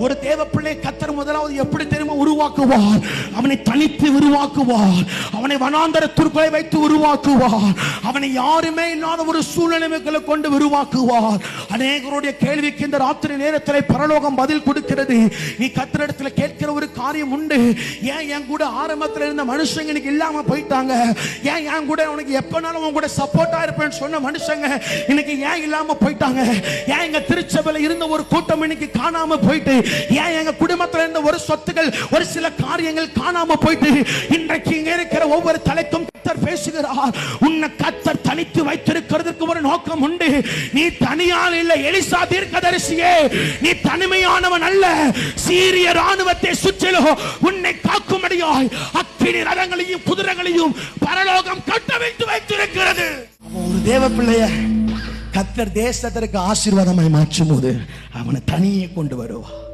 ஒரு தேவ பிள்ளை கர்த்தர் முதலாவது எப்படி தெரியுமா உருவாக்குவார்? அவனை தனித்து உருவாக்குவார். அவனை வனாந்தரத்திற்குள்ளே வைத்து உருவாக்குவார். அவனை யாருமே இல்லாத ஒரு சூழ்நிலைகளை கொண்டு உருவாக்குவார். அநேகருடைய கேள்விக்கு இந்த ராத்திரி நேரத்தில் பரலோகம் பதில் கொடுக்கிறது. நீ கர்த்தரிடத்தில் கேட்கிற ஒரு காரியம் உண்டு. ஏன் என் கூட ஆரம்பத்தில் இருந்த மனுஷங்க இன்னைக்கு இல்லாம போயிட்டாங்க? ஏன் என் கூட உனக்கு எப்பனாலும் உன் கூட சப்போர்ட்டா இருப்பேன்னு சொன்ன மனுஷங்க இன்னைக்கு ஏன் இல்லாம போயிட்டாங்க? ஏன் எங்க திருச்சபையில் இருந்த ஒரு கூட்டம் இன்னைக்கு காணாம போயிட்டு, ஏன் எங்க குடும்பத்தில் இருந்த ஒரு சொத்துக்கள் ஒரு சில காரியங்கள் காணாம போயிட்டு, இன்றைக்கு இங்க இருக்கிற ஒவ்வொரு தலைக்கும் கர்த்தர் பேசுகிறார். உன்னை கர்த்தர் தனித்து வைத்திருக்கிறதுக்கு ஒரு நோக்கம் உண்டு. நீ தனியால் இல்லை. எலிசா தீர்க்கதரிசியே, நீ தனிமையானவன் அல்ல. சீரிய ராணுவத்தை சுற்றிலும் உன்னை காக்கும்படியாய் அக்கினி ரதங்களையும் குதிரைகளையும் பரலோகம் கட்டவிழ்த்து வைத்திருக்கிறது. ஒரு தேவ பிள்ளைய கர்த்தர் தேசத்திற்கு ஆசீர்வாதமாய் மாற்றும் போது அவனை தனியே கொண்டு வருவார்.